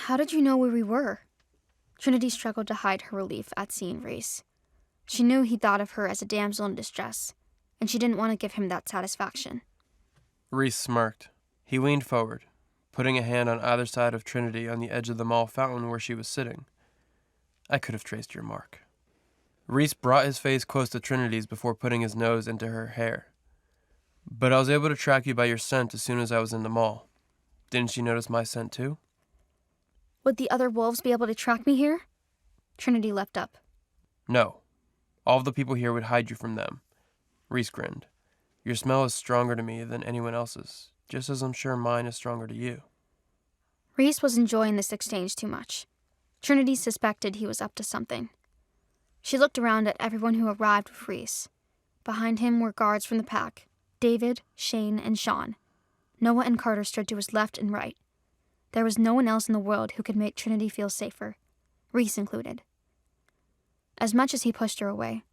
How did you know where we were? Trinity struggled to hide her relief at seeing Rhys. She knew he thought of her as a damsel in distress, and she didn't want to give him that satisfaction. Rhys smirked. He leaned forward, putting a hand on either side of Trinity on the edge of the mall fountain where she was sitting. I could have traced your mark. Rhys brought his face close to Trinity's before putting his nose into her hair. But I was able to track you by your scent as soon as I was in the mall. Didn't you notice my scent too? Would the other wolves be able to track me here? Trinity leapt up. No. All of the people here would hide you from them. Rhys grinned. Your smell is stronger to me than anyone else's, just as I'm sure mine is stronger to you. Rhys was enjoying this exchange too much. Trinity suspected he was up to something. She looked around at everyone who arrived with Rhys. Behind him were guards from the pack, David, Shane, and Sean. Noah and Carter stood to his left and right. There was no one else in the world who could make Trinity feel safer, Rhys included. As much as he pushed her away,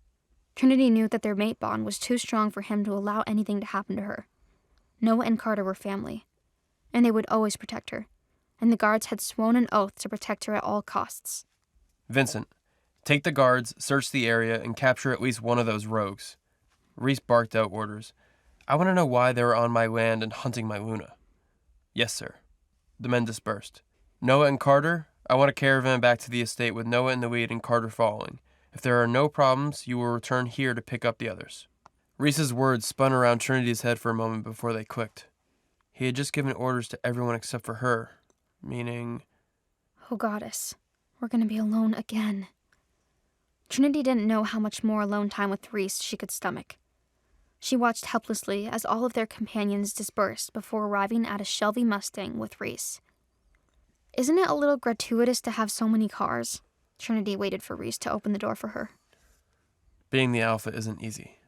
Trinity knew that their mate bond was too strong for him to allow anything to happen to her. Noah and Carter were family, and they would always protect her, and the guards had sworn an oath to protect her at all costs. Vincent, take the guards, search the area, and capture at least one of those rogues. Rhys barked out orders. I want to know why they were on my land and hunting my Luna. Yes, sir. The men dispersed. Noah and Carter, I want a caravan back to the estate with Noah in the lead and Carter following. If there are no problems, you will return here to pick up the others. Rhys's words spun around Trinity's head for a moment before they clicked. He had just given orders to everyone except for her, meaning... Oh, goddess, we're going to be alone again. Trinity didn't know how much more alone time with Rhys she could stomach. She watched helplessly as all of their companions dispersed before arriving at a Shelby Mustang with Rhys. Isn't it a little gratuitous to have so many cars? Trinity waited for Rhys to open the door for her. Being the alpha isn't easy.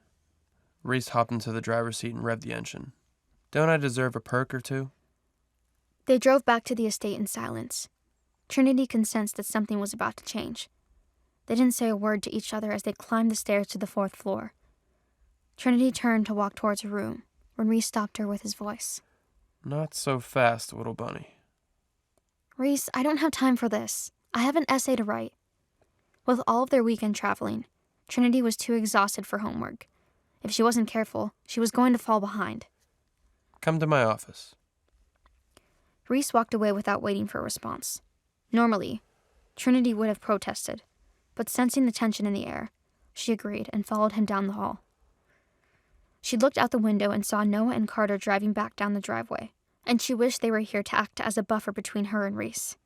Rhys hopped into the driver's seat and revved the engine. Don't I deserve a perk or two? They drove back to the estate in silence. Trinity could sense that something was about to change. They didn't say a word to each other as they climbed the stairs to the 4th floor. Trinity turned to walk towards her room, when Rhys stopped her with his voice. Not so fast, little bunny. Rhys, I don't have time for this. I have an essay to write. With all of their weekend traveling, Trinity was too exhausted for homework. If she wasn't careful, she was going to fall behind. Come to my office. Rhys walked away without waiting for a response. Normally, Trinity would have protested, but sensing the tension in the air, she agreed and followed him down the hall. She looked out the window and saw Noah and Carter driving back down the driveway, and she wished they were here to act as a buffer between her and Rhys.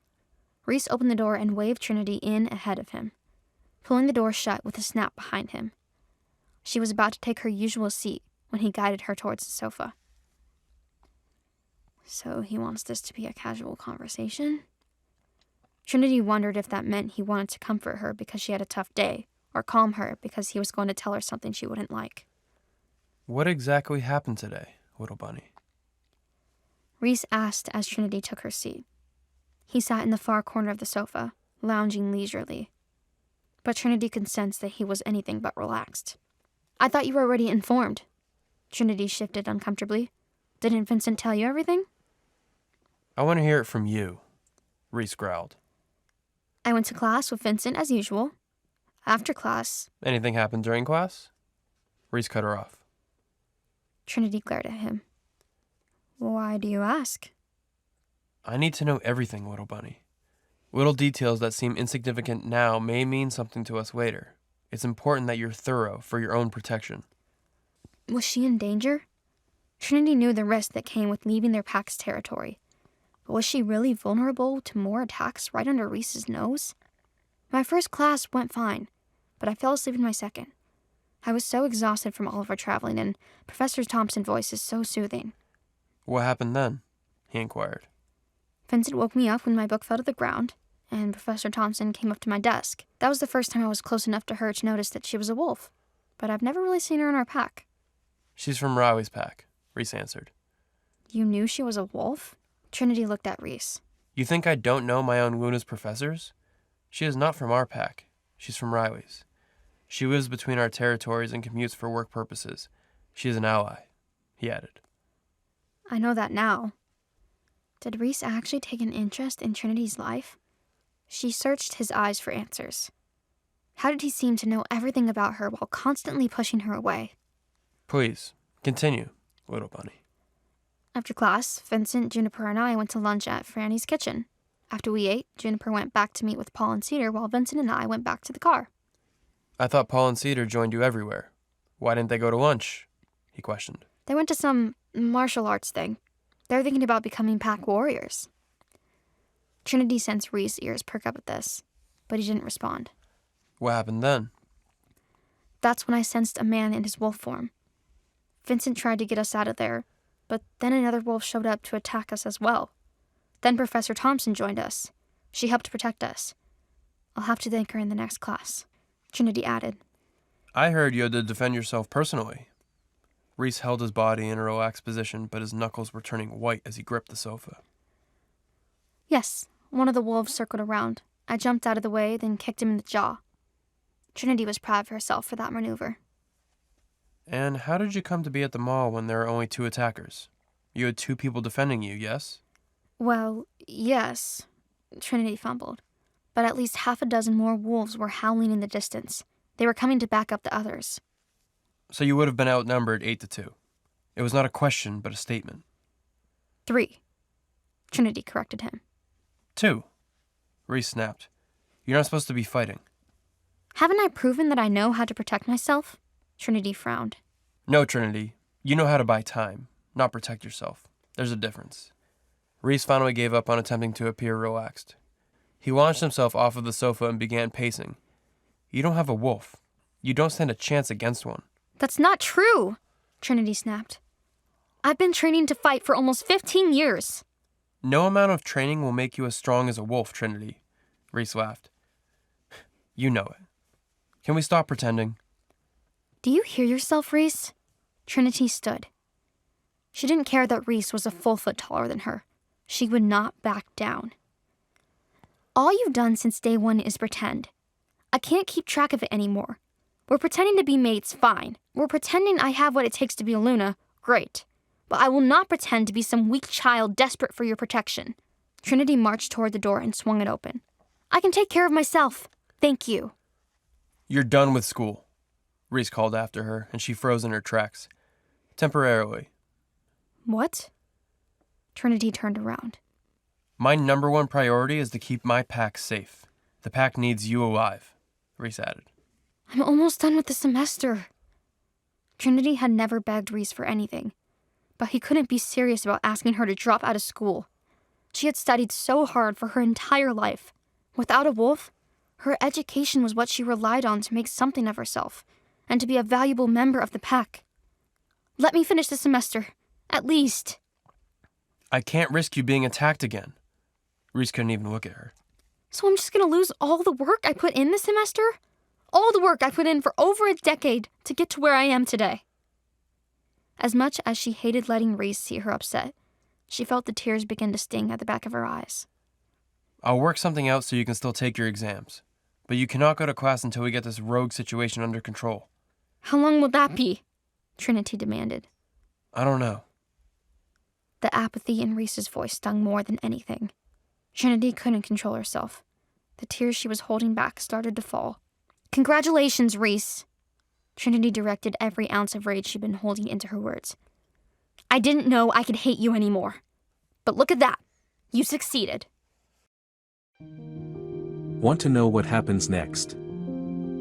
Rhys opened the door and waved Trinity in ahead of him, pulling the door shut with a snap behind him. She was about to take her usual seat when he guided her towards the sofa. So he wants this to be a casual conversation? Trinity wondered if that meant he wanted to comfort her because she had a tough day, or calm her because he was going to tell her something she wouldn't like. What exactly happened today, little bunny? Rhys asked as Trinity took her seat. He sat in the far corner of the sofa, lounging leisurely. But Trinity could sense that he was anything but relaxed. I thought you were already informed. Trinity shifted uncomfortably. Didn't Vincent tell you everything? I want to hear it from you, Rhys growled. I went to class with Vincent as usual. After class... Anything happened during class? Rhys cut her off. Trinity glared at him. Why do you ask? I need to know everything, little bunny. Little details that seem insignificant now may mean something to us later. It's important that you're thorough for your own protection. Was she in danger? Trinity knew the risk that came with leaving their pack's territory. But was she really vulnerable to more attacks right under Rhys's nose? My first class went fine, but I fell asleep in my second. I was so exhausted from all of our traveling, and Professor Thompson's voice is so soothing. What happened then? He inquired. Vincent woke me up when my book fell to the ground, and Professor Thompson came up to my desk. That was the first time I was close enough to her to notice that she was a wolf, but I've never really seen her in our pack. She's from Riley's pack, Rhys answered. You knew she was a wolf? Trinity looked at Rhys. You think I don't know my own Luna's professors? She is not from our pack. She's from Riley's. She lives between our territories and commutes for work purposes. She is an ally, he added. I know that now. Did Rhys actually take an interest in Trinity's life? She searched his eyes for answers. How did he seem to know everything about her while constantly pushing her away? Please, continue, little bunny. After class, Vincent, Juniper, and I went to lunch at Franny's kitchen. After we ate, Juniper went back to meet with Paul and Cedar while Vincent and I went back to the car. I thought Paul and Cedar joined you everywhere. Why didn't they go to lunch? He questioned. They went to some martial arts thing. They're thinking about becoming pack warriors. Trinity sensed Rhys' ears perk up at this, but he didn't respond. What happened then? That's when I sensed a man in his wolf form. Vincent tried to get us out of there, but then another wolf showed up to attack us as well. Then Professor Thompson joined us. She helped protect us. I'll have to thank her in the next class, Trinity added. I heard you had to defend yourself personally. Rhys held his body in a relaxed position, but his knuckles were turning white as he gripped the sofa. Yes, one of the wolves circled around. I jumped out of the way, then kicked him in the jaw. Trinity was proud of herself for that maneuver. And how did you come to be at the mall when there were only 2 attackers? You had 2 people defending you, yes? Well, yes, Trinity fumbled. But at least half a dozen more wolves were howling in the distance. They were coming to back up the others. So you would have been outnumbered 8-2. It was not a question, but a statement. 3, Trinity corrected him. 2, Rhys snapped. You're not supposed to be fighting. Haven't I proven that I know how to protect myself? Trinity frowned. No, Trinity. You know how to buy time, not protect yourself. There's a difference. Rhys finally gave up on attempting to appear relaxed. He launched himself off of the sofa and began pacing. You don't have a wolf. You don't stand a chance against one. That's not true, Trinity snapped. I've been training to fight for almost 15 years. No amount of training will make you as strong as a wolf, Trinity. Rhys laughed. You know it. Can we stop pretending? Do you hear yourself, Rhys? Trinity stood. She didn't care that Rhys was a full foot taller than her. She would not back down. All you've done since day one is pretend. I can't keep track of it anymore. We're pretending to be mates, fine. We're pretending I have what it takes to be a Luna, great. But I will not pretend to be some weak child desperate for your protection. Trinity marched toward the door and swung it open. I can take care of myself. Thank you. You're done with school, Rhys called after her, and she froze in her tracks. Temporarily. What? Trinity turned around. My #1 priority is to keep my pack safe. The pack needs you alive, Rhys added. I'm almost done with the semester. Trinity had never begged Rhys for anything, but he couldn't be serious about asking her to drop out of school. She had studied so hard for her entire life. Without a wolf, her education was what she relied on to make something of herself, and to be a valuable member of the pack. Let me finish the semester, at least. I can't risk you being attacked again. Rhys couldn't even look at her. So I'm just gonna lose all the work I put in this semester? All the work I put in for over a decade to get to where I am today. As much as she hated letting Rhys see her upset, she felt the tears begin to sting at the back of her eyes. I'll work something out so you can still take your exams. But you cannot go to class until we get this rogue situation under control. How long will that be? Trinity demanded. I don't know. The apathy in Rhys's voice stung more than anything. Trinity couldn't control herself. The tears she was holding back started to fall. Congratulations, Rhys. Trinity directed every ounce of rage she'd been holding into her words. I didn't know I could hate you anymore. But look at that. You succeeded. Want to know what happens next?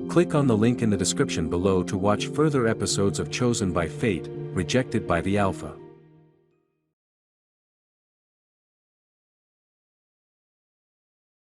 Click on the link in the description below to watch further episodes of Chosen by Fate, Rejected by the Alpha.